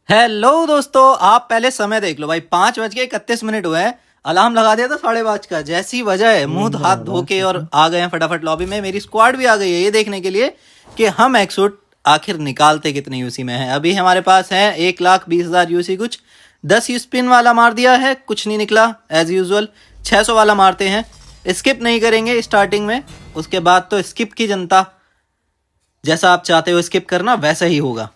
Hello दोस्तों, आप पहले समय देख लो भाई। 5:31 हुए हैं। अलार्म लगा दिया था 5:30 का। जैसी वजह है मुंह नींद हाथ आ रहा धो है के सच और में। आ गए हैं फटाफट लॉबी में। मेरी स्क्वाड भी आ गई है ये देखने के लिए कि हम एक्सूट आखिर निकालते कितने यूसी में है। अभी हमारे पास है 1,20,000 यूसी। कुछ 10 स्पिन वाला मार दिया है, कुछ नहीं निकला एज यूजुअल। 600 वाला मारते हैं। स्किप नहीं करेंगे स्टार्टिंग में, उसके बाद तो स्किप की जनता। जैसा आप चाहते हो स्किप करना वैसा ही होगा।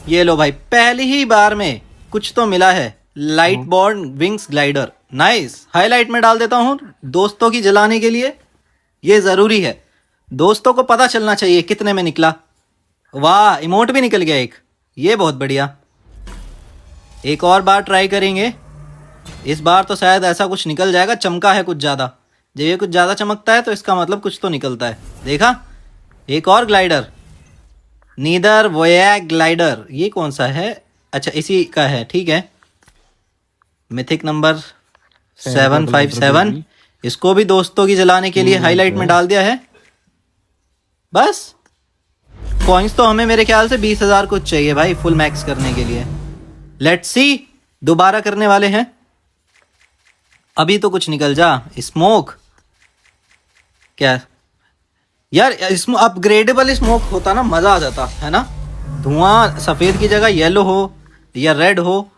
ये लो भाई, पहली ही बार में कुछ तो मिला है। Light hmm, born wings glider, nice. Highlight में डाल देता हूँ दोस्तों की जलाने के लिए। ये जरूरी है, दोस्तों को पता चलना चाहिए कितने में निकला। वाह, इमोट भी निकल गया एक। ये बहुत बढ़िया। एक और बार ट्राई करेंगे। इस बार तो शायद ऐसा कुछ निकल जाएगा। चमका है कुछ ज़्यादा। जब ये कुछ ज़्यादा चमकता है तो इसका मतलब कुछ तो निकलता है। देखा, एक और ग्लाइडर। Neither वोयैग glider. ये कौन सा है? अच्छा, इसी का है, ठीक है। Mythic number paraglider 757। बेबी। इसको भी दोस्तों की जलाने के लिए तीन मिनट हाईलाइट में में। डाल दिया है। बस कॉइन्स तो हमें मेरे ख्याल से 20,000 कुछ चाहिए भाई फुल मैक्स करने के लिए। लेट्स सी, दोबारा करने वाले हैं। अभी तो कुछ निकल जा। स्मोक क्या यार, इसमें अपग्रेडेबल स्मोक होता ना मजा आ जाता है ना। धुआं सफेद की जगह येलो हो या रेड हो।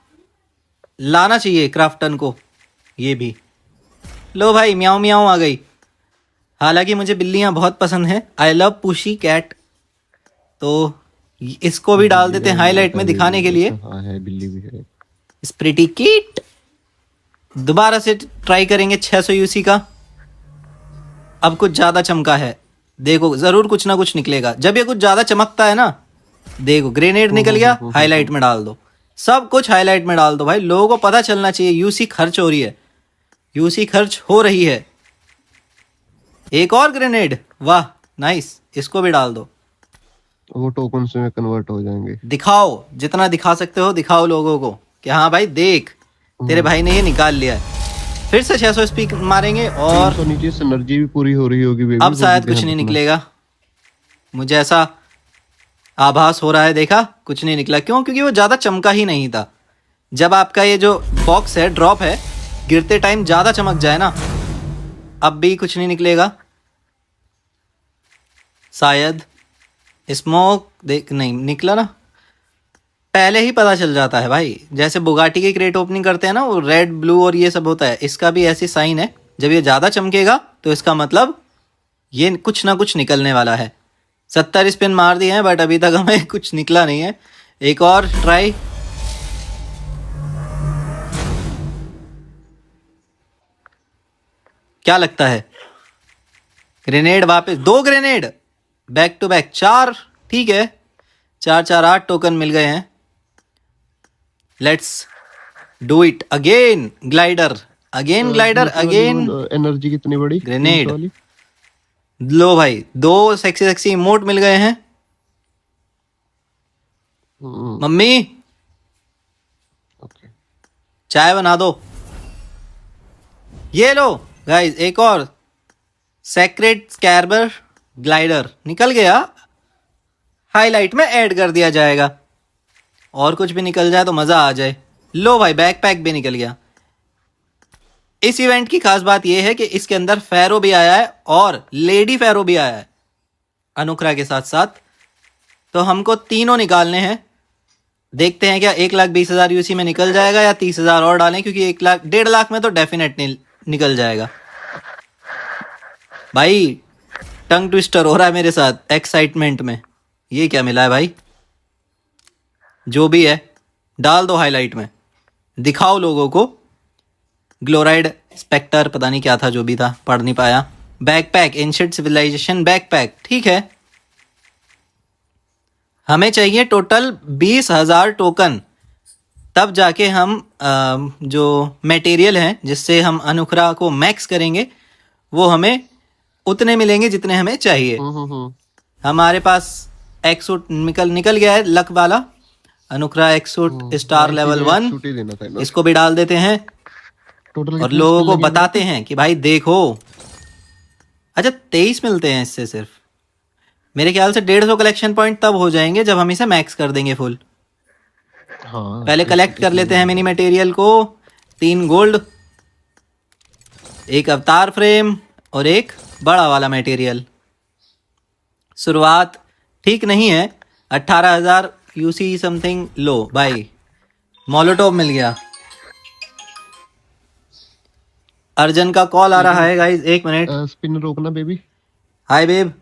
लाना चाहिए क्राफ्टन को ये भी। लो भाई, म्याऊं म्याऊं आ गई। हालांकि मुझे बिल्लियां बहुत पसंद हैं। I love pussy cat. तो इसको भी डाल बिल्ली देते का हैं नाम हाईलाइट रहता में है बेबी। दिखाने के लिए। अच्छा हाँ है, बिल्ली भी है। स्प्रिटी किट। दोबारा से ट्राई करेंगे 600 यूसी का। अब कुछ ज़्यादा चमका है। देखो, ज़रूर कुछ ना कुछ निकलेगा जब ये कुछ ज़्यादा चमकता है ना। देखो, ग्रेनेड निकल गया, हाईलाइट में डाल दो। सब कुछ हाईलाइट में डाल दो भाई, लोगों को पता चलना चाहिए यूसी खर्च हो रही है। यूसी खर्च हो रही है। एक और ग्रेनेड, वाह नाइस। इसको भी डाल दो। वो टोकन से में कन्वर्ट हो जाएंगे। दिखाओ, जितना दिखा सकते हो दिखाओ लोगों को कि हाँ भाई देख, तेरे भाई ने ये निकाल लिया है। फिर से 600 स्पीक मारेंगे और 300 नीचे से एनर्जी भी पूरी हो रही होगी बेबी, अब वो भी शायद कुछ ध्यान नहीं रखना। निकलेगा। मुझे ऐसा आभास हो रहा है। देखा, कुछ नहीं निकला। क्यों? क्योंकि वो ज़्यादा चमका ही नहीं था। जब आपका ये जो बॉक्स है, ड्रॉप है, गिरते टाइम ज़्यादा चमक जाए ना, अब भी कुछ नहीं निकलेगा शायद। स्मोक देख, नहीं निकला ना। पहले ही पता चल जाता है भाई। जैसे बुगाटी की क्रेट ओपनिंग करते हैं ना, वो रेड ब्लू और ये सब होता है। इसका भी ऐसी साइन है। जब ये ज़्यादा चमकेगा तो इसका मतलब ये कुछ ना कुछ निकलने वाला है। 70 स्पिन मार दिए हैं बट अभी तक हमें कुछ निकला नहीं है। एक और ट्राई। क्या लगता है? ग्रेनेड वापस, 2 ग्रेनेड बैक टू बैक, 4। ठीक है, 4 4 8 टोकन मिल गए हैं। Let's do it again. Glider, again glider, नीचे वाली अगेन एनर्जी कितनी बड़ी? 300 ग्रेनेड। वाली। लो भाई, 2 सेक्सी सेक्सी इमोट मिल गए हैं। Mummy, okay. चाय बना दो। ये लो गाइस, एक और सेक्रेट स्कैर्बर ग्लाइडर निकल गया। हाईलाइट में ऐड कर दिया जाएगा। और कुछ भी निकल जाए तो मज़ा आ जाए। लो भाई, बैकपैक भी निकल गया। इस इवेंट की खास बात यह है कि इसके अंदर फैरो भी आया है और लेडी फैरो भी आया है अनुकरा के साथ साथ। तो हमको तीनों निकालने हैं। देखते हैं क्या 1,20,000 यूसी में निकल जाएगा या 30,000 और डालें, क्योंकि 1 लाख 1.5 लाख में तो डेफिनेट निकल जाएगा भाई। टंग ट्विस्टर हो रहा है मेरे साथ एक्साइटमेंट में। ये क्या मिला है भाई? जो भी है डाल दो हाईलाइट में, दिखाओ लोगों को। ग्लोराइड स्पेक्टर, पता नहीं क्या था, जो भी था पढ़ नहीं पाया। बैकपैक, एंशिएंट सिविलाइजेशन बैकपैक, ठीक है। हमें चाहिए टोटल 20,000 टोकन, तब जाके हम जो मटेरियल हैं जिससे हम अनुखरा को मैक्स करेंगे वो हमें उतने मिलेंगे जितने हमें चाहिए। हमारे पास एक्सूट निकल गया है लक वाला। अनुखरा एक्सूट स्टार लेवल 1। छुट्टी देना था ना। इसको भी डाल देते हैं टोटल और कितने लोगों स्पिन को लगे मेरे बताते हैं कि भाई देखो। अच्छा, 23 मिलते हैं इससे सिर्फ। मेरे ख्याल से 150 कलेक्शन पॉइंट तब हो जाएंगे जब हम इसे मैक्स कर देंगे फुल। हाँ पहले कलेक्ट कर लेते हैं मिनी मटेरियल को। 3 गोल्ड, एक अवतार फ्रेम और एक बड़ा वाला मटेरियल। शुरुआत ठीक नहीं है। 18,000 यूसी समथिंग। लो भाई मोलोटोव मिल गया। अर्जन का कॉल आ रहा है गाइस, 1 मिनट। स्पिन रोकना बेबी। हाय बेब,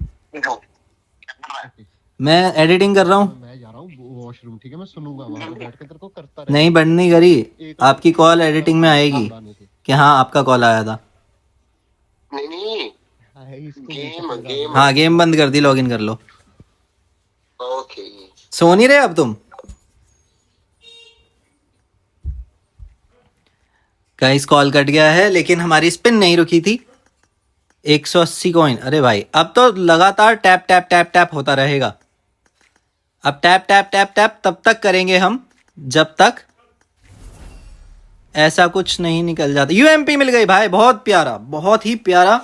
मैं एडिटिंग कर रहा हूँ। मैं जा रहा हूँ वॉशरूम, ठीक है? मैं सुनूंगा वहां पे बैठ के, तेरे को करता रहे। नहीं बंद नहीं करी, आपकी कॉल एडिटिंग में आएगी कि हाँ आपका कॉल आया था। नहीं गेम हाँ गेम बंद कर दी, लॉगिन कर लो। ओके। सो नहीं रहे अब तुम? गाइस कॉल कट गया है लेकिन हमारी स्पिन नहीं रुकी थी। 180 कॉइन। अरे भाई अब तो लगातार टैप टैप टैप टैप होता रहेगा। अब टैप टैप टैप टैप तब तक करेंगे हम जब तक ऐसा कुछ नहीं निकल जाता। यूएमपी मिल गई भाई, बहुत प्यारा, बहुत ही प्यारा।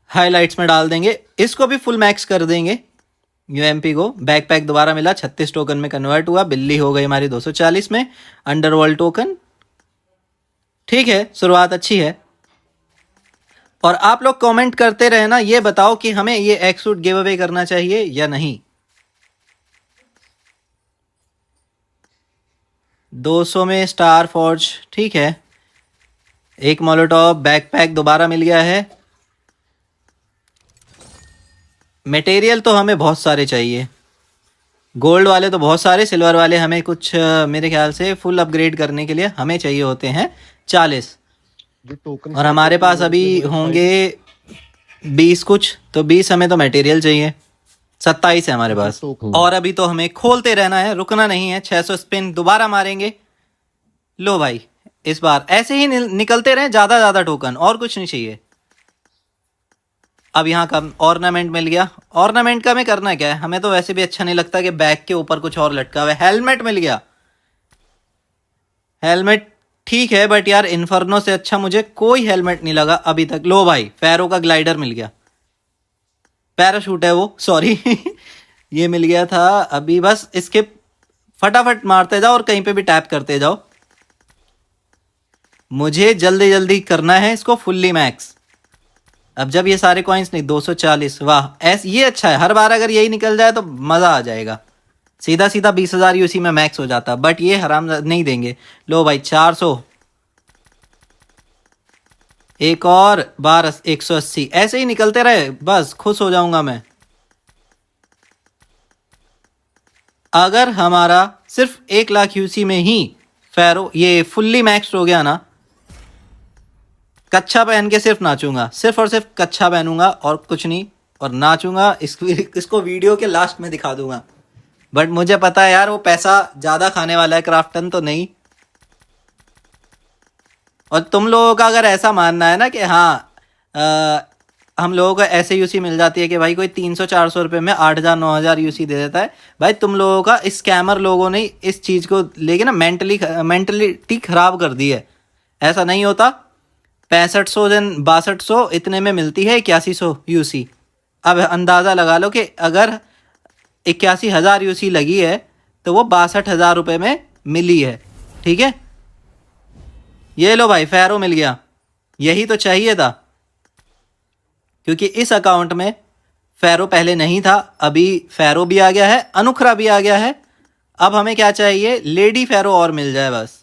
हाइलाइट्स में डाल देंगे, इसको भी फुल मैक्स कर देंगे यूएमपी को। बैकपैक दोबारा मिला, 36 टोकन में कन्वर्ट हुआ। बिल्ली हो गई हमारी 240 में। अंडरवर्ल्ड टोकन ठीक है, शुरुआत अच्छी है। और आप लोग कमेंट करते रहना, ये बताओ कि हमें ये एक्सूट गिव अवे करना चाहिए या नहीं। 200 में स्टार फॉर्ज ठीक है। एक मोलोटॉप, बैकपैक दोबारा मिल गया है। मटेरियल तो हमें बहुत सारे चाहिए, गोल्ड वाले तो बहुत सारे, सिल्वर वाले हमें कुछ मेरे ख्याल से फुल अपग्रेड करने के लिए हमें चाहिए होते हैं 40। और हमारे पास अभी होंगे 20 कुछ, तो 20 हमें तो मटेरियल चाहिए। 27 है हमारे पास। और अभी तो हमें खोलते रहना है, रुकना नहीं है। 600 स्पिन दोबारा मारेंगे। लो भाई इस बार ऐसे ही निकलते रहे, ज्यादा ज्यादा टोकन, और कुछ नहीं चाहिए। अब यहाँ का ऑर्नामेंट मिल गया। ऑर्नामेंट का हमें करना क्या है, हमें तो वैसे भी अच्छा नहीं लगता कि बैग के ऊपर कुछ और लटका हुआ है। हेलमेट मिल गया। हेलमेट ठीक है बट यार इन्फर्नो से अच्छा मुझे कोई हेलमेट नहीं लगा अभी तक। लो भाई फेरो का ग्लाइडर मिल गया, पैराशूट है वो, सॉरी ये मिल गया था अभी। बस इसके फटाफट मारते जाओ और कहीं पे भी टैप करते जाओ। मुझे जल्दी जल्दी करना है इसको फुल्ली मैक्स। अब जब ये सारे कॉइन्स नहीं, 240, वाह ये अच्छा है। हर बार अगर यही निकल जाए तो मजा आ जाएगा। सीधा सीधा 20,000 यूसी में मैक्स हो जाता, बट ये हराम नहीं देंगे। लो भाई 400, एक और 12, 180, ऐसे ही निकलते रहे, बस खुश हो जाऊंगा मैं। अगर हमारा सिर्फ 1 लाख यूसी में ही फेरो ये फुल्ली मैक्स हो गया ना, कच्छा पहन के सिर्फ नाचूंगा, सिर्फ और सिर्फ कच्छा पहनूंगा और कुछ नहीं, और नाचूंगा। इसको वीडियो के लास्ट में दिखा दूंगा। बट मुझे पता है यार वो पैसा ज्यादा खाने वाला है, क्राफ्टन तो नहीं। और तुम लोगों का अगर ऐसा मानना है ना कि हाँ हम लोगों को ऐसे यूसी मिल जाती है कि भाई कोई 300-400 रुपये में 8,000 9,000 यूसी दे देता है, भाई तुम लोगों का, स्कैमर लोगों ने इस चीज़ को लेके ना मेंटलिटी खराब कर दी है। ऐसा नहीं होता। 6500 दिन 6200 इतने में मिलती है 8100 यूसी। अब अंदाज़ा लगा लो कि अगर 81,000 यूसी लगी है तो वो 62,000 रुपये में मिली है, ठीक है। ये लो भाई फेरो मिल गया, यही तो चाहिए था, क्योंकि इस अकाउंट में फेरो पहले नहीं था, अभी फेरो भी आ गया है, अनुखरा भी आ गया है। अब हमें क्या चाहिए, लेडी फेरो और मिल जाए बस,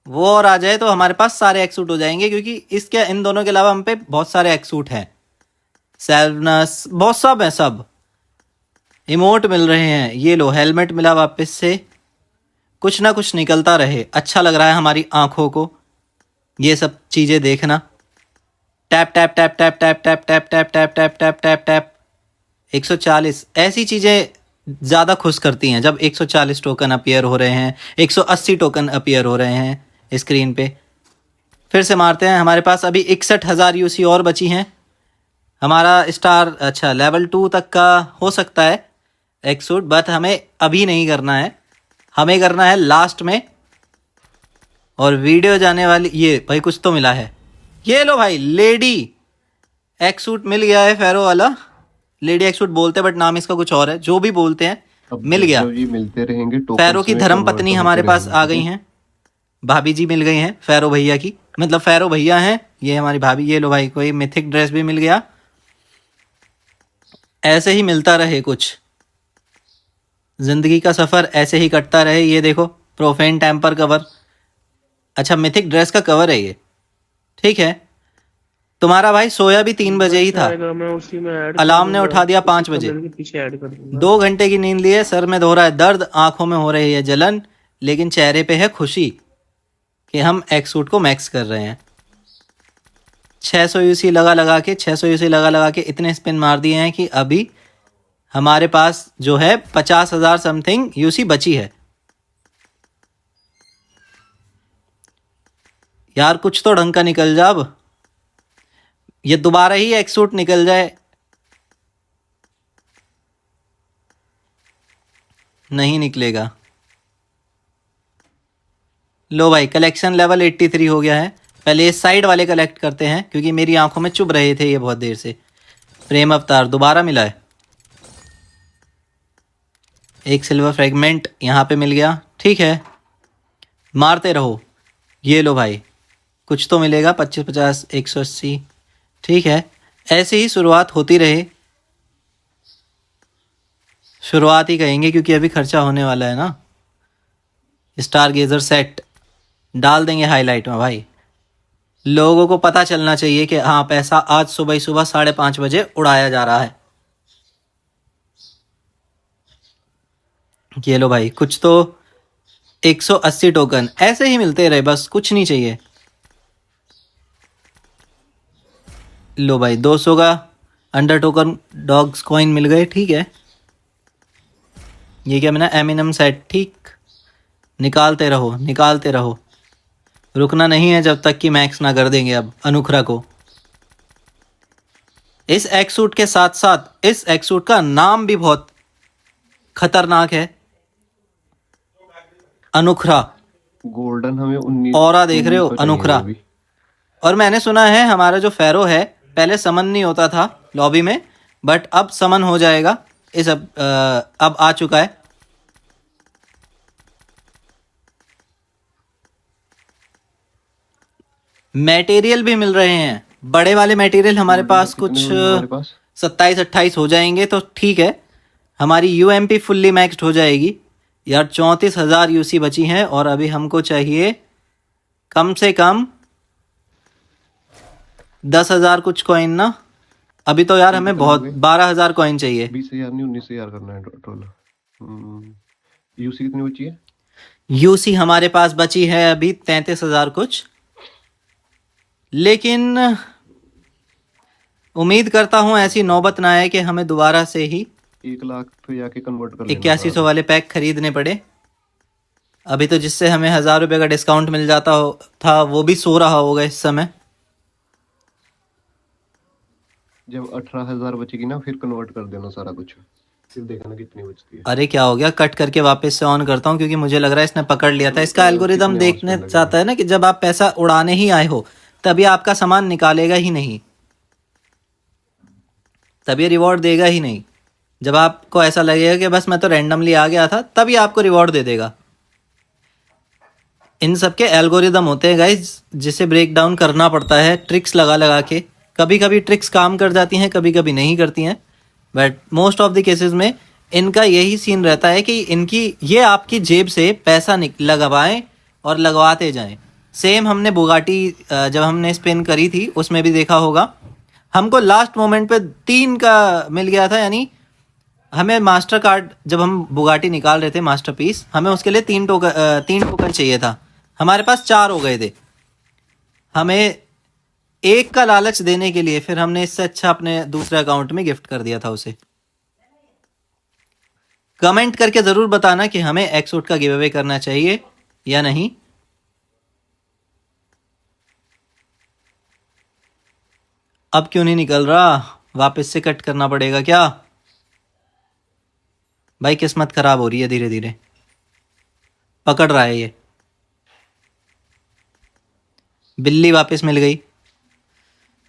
वो और आ जाए तो हमारे पास सारे एक्सूट हो जाएंगे, क्योंकि इसके इन दोनों के अलावा हम पे बहुत सारे एक्सूट हैं। सेल्वनस बहुत सब है, सब इमोट मिल रहे हैं। ये लो हेलमेट मिला वापस से। कुछ ना कुछ निकलता रहे, अच्छा लग रहा है हमारी आंखों को ये सब चीज़ें देखना। Tap tap tap tap tap tap tap tap tap tap tap tap tap 140 ऐसी चीज़ें ज़्यादा खुश करती हैं जब 140 टोकन अपीयर हो रहे हैं, 180 टोकन अपीयर हो रहे हैं स्क्रीन पे। फिर से मारते हैं। हमारे पास अभी 61,000 यूसी और बची हैं। हमारा स्टार अच्छा लेवल 2 तक का हो सकता है एक्सूट, बट हमें अभी नहीं करना है, हमें करना है लास्ट में। और वीडियो जाने वाली, ये भाई कुछ तो मिला है। ये लो भाई लेडी एक्सूट मिल गया है, फेरो वाला। लेडी एक्सूट बोलते हैं बट नाम इसका कुछ और है, जो भी बोलते हैं अब मिल गया। जब ये मिलते रहेंगे टोकन फैरो की में धर्म convert पत्नी होते हमारे पास रहेंगे, आ ठीक गई है? हैं, भाभी जी मिल गई हैं फैरो भैया की, मतलब फैरो भैया हैं ये हमारी भाभी। ये लो भाई, कोई मिथिक ड्रेस भी मिल गया। ऐसे ही मिलता रहे कुछ, जिंदगी का सफर ऐसे ही कटता रहे। ये देखो, प्रोफेन टेम्पर कवर। अच्छा, मिथिक ड्रेस का कवर है ये, ठीक है। तुम्हारा भाई सोया भी 3 बजे ही बच्चा था, आएगा मैं उसी में ऐड कर अलार्म ने दूंगा, उठा दिया उसी 5 बजे। कमेंट के पीछे ऐड कर दूंगा। 2 घंटे की नींद लिए, सर में हो रहा है दर्द, आंखों में हो रही है जलन, लेकिन चेहरे पे है खुशी कि हम एक्स सूट को मैक्स कर रहे हैं। 600 यूसी लगा लगा के 600 यूसी लगा लगा के इतने स्पिन मार दिए हैं कि अभी हमारे पास जो है 50,000 समथिंग यूसी बची है। यार कुछ तो ढंग का निकल जा, अब ये दोबारा ही एक्स सूट निकल जाए। नहीं निकलेगा। लो भाई, कलेक्शन लेवल 83 हो गया है। पहले ये साइड वाले कलेक्ट करते हैं क्योंकि मेरी आंखों में चुभ रहे थे ये बहुत देर से। प्रेम अवतार दोबारा मिला है, एक सिल्वर फ्रेगमेंट यहाँ पे मिल गया, ठीक है। मारते रहो। ये लो भाई, कुछ तो मिलेगा। 25 50 180, ठीक है। ऐसे ही शुरुआत होती रहे, शुरुआत ही कहेंगे क्योंकि अभी खर्चा होने वाला है ना। स्टार गेजर सेट डाल देंगे हाईलाइट में भाई, लोगों को पता चलना चाहिए कि हाँ पैसा आज सुबह ही सुबह 5:30 बजे उड़ाया जा रहा है। ये लो भाई, कुछ तो 180 टोकन ऐसे ही मिलते रहे, बस कुछ नहीं चाहिए। लो भाई, 200 का अंडर टोकन डॉग्स कॉइन मिल गए, ठीक है। ये क्या मिला? एमिनम सेट, ठीक। निकालते रहो निकालते रहो, रुकना नहीं है जब तक कि मैक्स ना कर देंगे अब अनुखरा को। इस एक्स सूट के साथ साथ इस एक्स सूट का नाम भी बहुत खतरनाक है, अनुखरा। गोल्डन हमें 19 ऑरा देख रहे हो? 1900 चाहिए अनुखरा। अभी। और मैंने सुना है हमारा जो फैरो है पहले समन नहीं होता था लॉबी में, बट अब समन हो जाएगा। इस अब आ चुका है। मटेरियल भी मिल रहे हैं, बड़े वाले मटेरियल हमारे गोल्डन पास कितने कुछ होंगे हमारे पास? 27-28 हो जाएंगे तो ठीक है। हमारी यूएमपी फुल्ली मैक्स्ड हो जाएगी। यार 34,000 यूसी बची हैं और अभी हमको चाहिए कम से कम 10,000 कुछ कॉइन ना। अभी तो यार हमें बहुत 12,000 कॉइन चाहिए। 20,000 नहीं 19,000 करना है टोटल। यूसी कितनी बची है? यूसी हमारे पास बची है अभी 33,000 कुछ, लेकिन उम्मीद करता हूं ऐसी नौबत ना आए कि हमें दोबारा से ही 1 लाख पे जाके कन्वर्ट कर लेना 8100 वाले पैक खरीदने पड़े। अभी तो जिससे हमें 1,000 रुपये का डिस्काउंट मिल जाता था वो भी सो रहा होगा इस समय। जब 18,000 बचेगी ना फिर कन्वर्ट कर देना सारा कुछ, फिर देखना कितनी बचती है। अरे क्या हो गया, कट करके वापस से ऑन करता हूँ क्योंकि मुझे लग रहा है इसने पकड़ लिया था। इसका एल्गोरिदम कितने देखने आवाज करने चाहता है ना कि जब आप पैसा उड़ाने ही आए हो तभी आपका सामान निकालेगा ही नहीं, तभी रिवॉर्ड देगा ही नहीं। जब आपको ऐसा लगेगा कि बस मैं तो रैंडमली आ गया था तभी आपको रिवॉर्ड दे देगा। इन सब के एल्गोरिदम होते हैं गाइज, जिसे ब्रेक डाउन करना पड़ता है ट्रिक्स लगा लगा के। कभी कभी ट्रिक्स काम कर जाती हैं, कभी कभी नहीं करती हैं, but most of the cases में इनका यही सीन रहता है कि इनकी ये आपकी जेब से पैसा लगवाएं और लगवाते जाएं। सेम हमने बुगाटी जब हमने स्पिन करी थी उसमें भी देखा होगा, हमको लास्ट मोमेंट पे 3 का मिल गया था। यानी हमें मास्टर कार्ड जब हम बुगाटी निकाल रहे थे मास्टरपीस, हमें उसके लिए 3 टोकन चाहिए था, हमारे पास 4 हो गए थे। हमें 1 का लालच देने के लिए फिर हमने इससे अच्छा अपने दूसरे अकाउंट में गिफ्ट कर दिया था उसे। कमेंट करके जरूर बताना कि हमें एक्सूट का गिव अवे करना चाहिए या नहीं। अब क्यों नहीं निकल रहा? वापस से कट करना पड़ेगा क्या भाई? किस्मत खराब हो रही है धीरे धीरे, पकड़ रहा है ये। बिल्ली वापस मिल गई,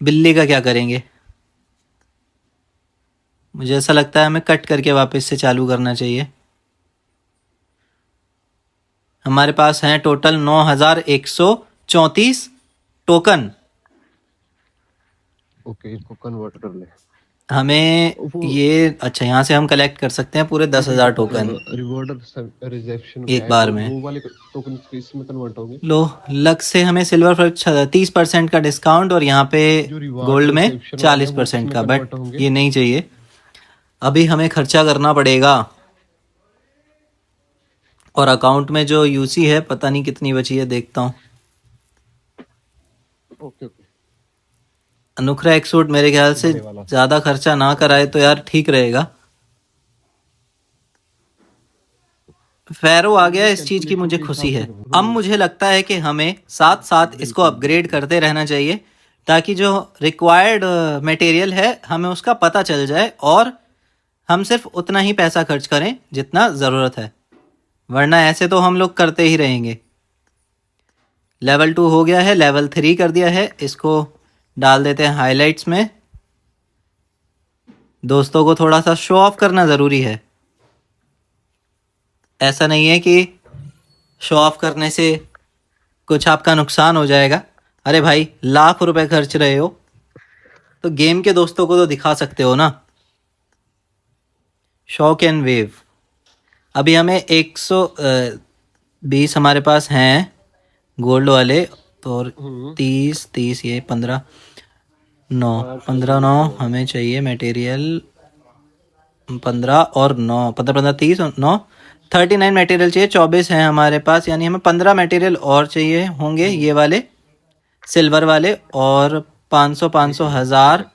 बिल्ली का क्या करेंगे? मुझे ऐसा लगता है हमें कट करके वापस से चालू करना चाहिए। हमारे पास हैं टोटल 9134 टोकन। ओके, इसको कन्वर्ट कर ले। हमें ये अच्छा यहाँ से हम कलेक्ट कर सकते हैं पूरे 10,000 टोकन रिवॉर्ड रिसेप्शन एक बार में। वो वाले टोकन इसमें कन्वर्ट होंगे। लो, लक से हमें सिल्वर पर 30% का डिस्काउंट और यहाँ पे गोल्ड में 40% का, बट ये नहीं चाहिए। अभी हमें खर्चा करना पड़ेगा और अकाउंट में जो यूसी है पता नहीं कितनी बची है, देखता हूँ। Okay okay. अनुखरा एक्सूट मेरे ख्याल से ज्यादा खर्चा ना कराए तो यार ठीक रहेगा। फेरो आ गया, इस चीज की मुझे खुशी है। अब मुझे लगता है कि हमें साथ साथ इसको अपग्रेड करते रहना चाहिए ताकि जो रिक्वायर्ड मटेरियल है हमें उसका पता चल जाए और हम सिर्फ उतना ही पैसा खर्च करें जितना ज़रूरत है, वरना ऐसे तो हम लोग करते ही रहेंगे। लेवल 2 हो गया है, लेवल 3 कर दिया है। इसको डाल देते हैं हाइलाइट्स में। दोस्तों को थोड़ा सा शो ऑफ करना ज़रूरी है। ऐसा नहीं है कि शो ऑफ करने से कुछ आपका नुकसान हो जाएगा। अरे भाई, लाख रुपए खर्च रहे हो तो गेम के दोस्तों को तो दिखा सकते हो ना। शॉक एंड वेव, अभी हमें 120 हमारे पास हैं गोल्ड वाले, तो 30 ये 15 9 हमें चाहिए मटेरियल। 15 और 9 15 30 और 9 39 मटेरियल चाहिए। 24 हैं हमारे पास, यानी हमें 15 मटेरियल और चाहिए होंगे ये वाले सिल्वर वाले, और 500 500 1000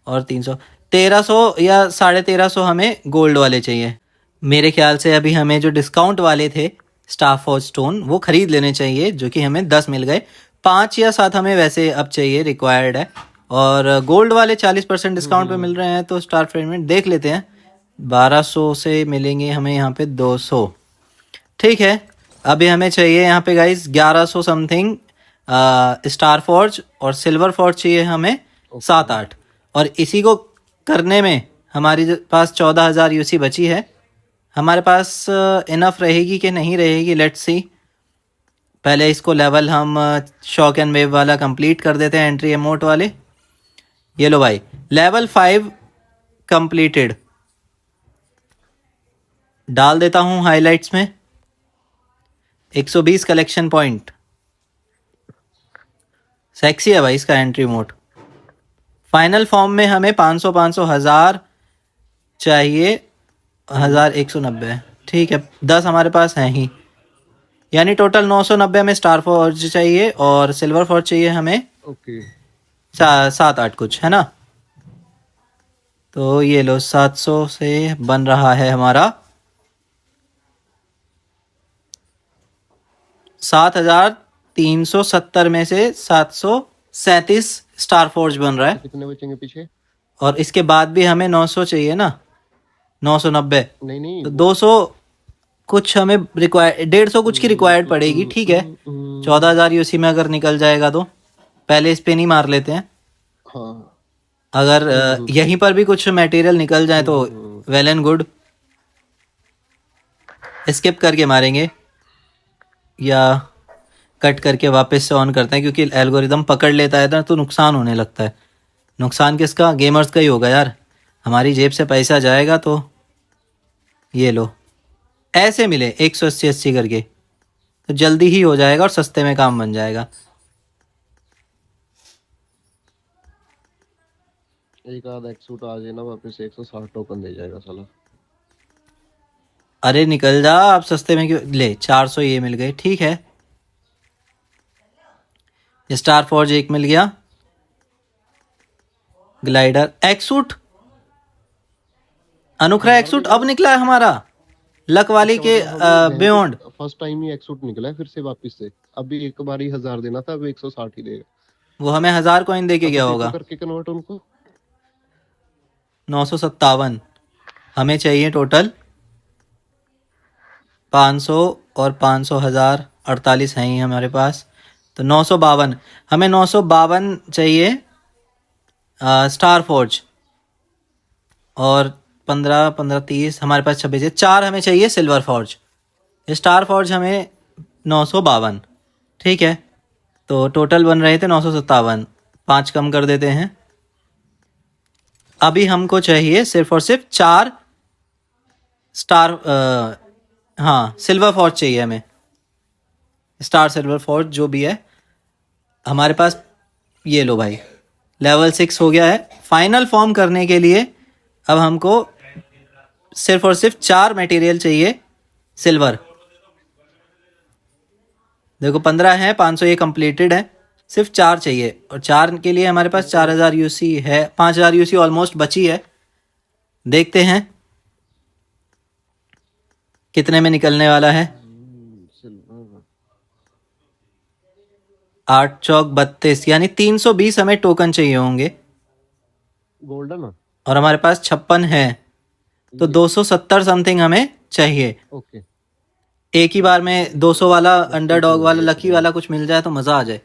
और 300 1300 या 1350 हमें गोल्ड वाले चाहिए। मेरे ख्याल से अभी हमें जो डिस्काउंट वाले थे स्टाफ फॉर स्टोन वो खरीद लेने चाहिए, जो कि हमें 10 मिल गए। 5 या 7 हमें वैसे अब चाहिए, रिक्वायर्ड है। और गोल्ड वाले 40% डिस्काउंट पे मिल रहे हैं, तो स्टार फ्रेगमेंट देख लेते हैं। 1200 से मिलेंगे हमें यहाँ पे 200, ठीक है। अभी हमें चाहिए यहाँ पे गाइस 1100 समथिंग स्टार फॉर्ज, और सिल्वर फॉर्ज चाहिए हमें 7-8। और इसी को करने में हमारे पास 14,000 यूसी बची है। हमारे पास इनफ रहेगी कि नहीं रहेगी, लेट्स सी। पहले इसको लेवल हम शॉक एंड वेव वाला कंप्लीट कर देते हैं, एंट्री एमोट वाले। ये लो भाई, लेवल 5 कंप्लीटेड। डाल देता हूँ हाइलाइट्स में 120 कलेक्शन पॉइंट। सेक्सी है भाई इसका एंट्री मोड। फाइनल फॉर्म में हमें 500 500 1000 चाहिए, 1190, ठीक है। 10 हमारे पास हैं ही, यानी टोटल 990 में स्टार फॉर्ज चाहिए और सिल्वर फॉर्ज चाहिए हमें। ओके, 7-8 कुछ है ना। तो ये लो, 700 से बन रहा है हमारा 7370 में से 737 स्टार फोर्ज बन रहा है। कितने बचेंगे पीछे? और इसके बाद भी हमें 900 चाहिए ना, 990। नहीं तो 200 कुछ हमें रिक्वायर, 150 कुछ की रिक्वायर्ड पड़ेगी, ठीक है। 14,000 यूसी में अगर निकल जाएगा तो पहले इस पे नहीं मार लेते हैं। हाँ, अगर यहीं पर भी कुछ मटेरियल निकल जाए तो वेल एंड गुड। स्किप करके मारेंगे या कट करके वापस से ऑन करते हैं, क्योंकि एल्गोरिदम पकड़ लेता है ना तो नुकसान होने लगता है। नुकसान किसका? गेमर्स का ही होगा यार। हमारी जेब से पैसा जाएगा। तो ये लो, ऐसे मिले 180 करके तो जल्दी ही हो जाएगा और सस्ते में काम बन जाएगा। एक आध एक्सूट आ जाए ना वापस 160 टोकन दे जाएगा साला। अरे निकल जा, आप सस्ते में क्यों ले। 400 ये मिल गए, ठीक है। स्टार फॉर्ज एक मिल गया। ग्लाइडर एक्सूट, अनुखरा एक्सूट अब निकला है हमारा लक वाली के बियॉन्ड। फर्स्ट टाइम ही एक्सूट निकला है फिर से वापस से। अभी एक बार ही 1000 देना था, अब 160 ही देगा। वो हमें 1000 कॉइन दे के गया होगा। करके कन्वर्ट उनको 957 हमें चाहिए टोटल 500 और 500 1000 48 हैं ही हमारे पास, तो 952 हमें 952 चाहिए स्टार फोर्ज। और 15 30 हमारे पास 26 है। 4 हमें चाहिए सिल्वर फोर्ज। स्टार फोर्ज हमें 952। ठीक है, तो टोटल बन रहे थे 957, 5 कम कर देते हैं। अभी हमको चाहिए सिर्फ और सिर्फ 4 स्टार, हाँ सिल्वर फोर्ज चाहिए हमें, स्टार सिल्वर फोर्ज जो भी है हमारे पास। ये लो भाई, लेवल 6 हो गया है। फाइनल फॉर्म करने के लिए अब हमको सिर्फ और सिर्फ 4 मटेरियल चाहिए सिल्वर। देखो 15 है, 500 ये कंप्लीटेड है, सिर्फ 4 चाहिए। और 4 के लिए हमारे पास 4000 यूसी है, 5000 यूसी ऑलमोस्ट बची है। देखते हैं कितने में निकलने वाला है। 8 चौक 32, यानी 320 हमें टोकन चाहिए होंगे। गोल्डन। और हमारे पास 56 है, तो 270 समथिंग हमें चाहिए। ओके। एक ही बार में 200 वाला अंडरडॉग वाला लकी वाला कुछ मिल जाए तो मज़ा आ जाए।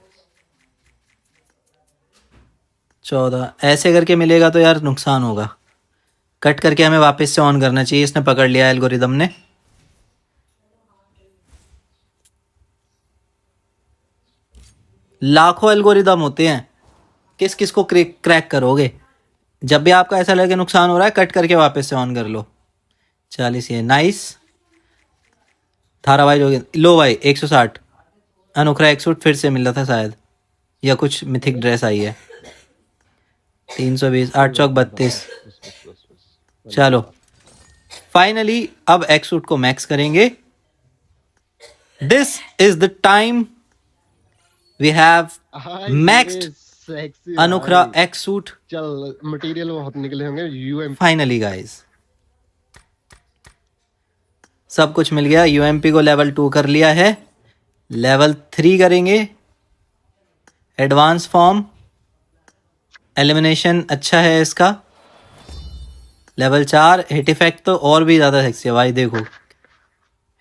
14 ऐसे करके मिलेगा तो यार नुकसान होगा। कट करके हमें वापस से ऑन करना चाहिए, इसने पकड़ लिया एल्गोरिदम ने। लाखों एल्गोरिदम होते हैं, किस किस को क्रैक करोगे। जब भी आपका ऐसा लगे नुकसान हो रहा है, कट करके वापस से ऑन कर लो। 40 ये नाइस। थारा भाई जो लो भाई 160 अनोखरा एक सूट फिर से मिल रहा था शायद, या कुछ मिथिक ड्रेस आई है। 320, 8 चौक 32। चलो फाइनली अब एक सूट को मैक्स करेंगे। This is the time we have maxed अनुखरा एक्स सूट। चल मटेरियल बहुत निकले होंगे। यूएम फाइनली गाइस सब कुछ मिल गया। यूएमपी को लेवल 2 कर लिया है, लेवल 3 करेंगे। एडवांस फॉर्म, एलिमिनेशन अच्छा है इसका। लेवल 4 हिट इफेक्ट तो और भी ज़्यादा सेक्सी है भाई, देखो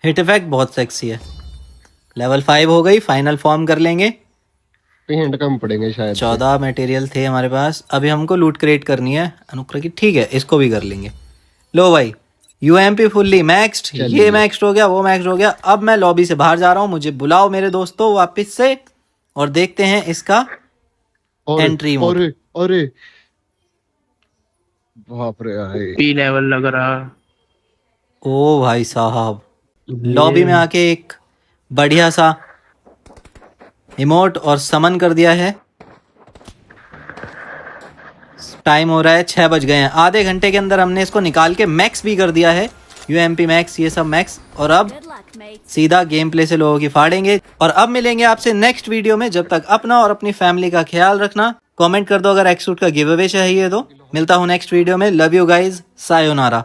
हिट इफेक्ट बहुत सेक्सी है। लेवल 5 हो गई, फाइनल फॉर्म कर लेंगे। पेंट कम पड़ेंगे शायद। 14 मटेरियल थे हमारे पास। अभी हमको लूट क्रिएट करनी है अनुक्रा की, ठीक है इसको भी कर लेंगे। लो भाई यूएमपी फुल्ली मैक्स्ड, ये मैक्स्ड हो गया, वो मैक्स्ड हो गया। अब मैं लॉबी से बाहर जा रहा हूँ, मुझे बुलाओ मेरे दोस्तों वापस से, और देखते हैं इसका एंट्री मोड। अरे बाप रे भाई, पी लेवल लग रहा। ओ भाई साहब, लॉबी में आके एक बढ़िया सा इमोट और समन कर दिया है। टाइम हो रहा है 6 बज गए हैं। आधे घंटे के अंदर हमने इसको निकाल के मैक्स भी कर दिया है, यूएमपी मैक्स, ये सब मैक्स। और अब सीधा गेम प्ले से लोगों की फाड़ेंगे। और अब मिलेंगे आपसे नेक्स्ट वीडियो में। जब तक अपना और अपनी फैमिली का ख्याल रखना। कमेंट कर दो अगर एक्स सूट का गिव अवे चाहिए तो। मिलता हूँ नेक्स्ट वीडियो में। Love you guys, sayonara.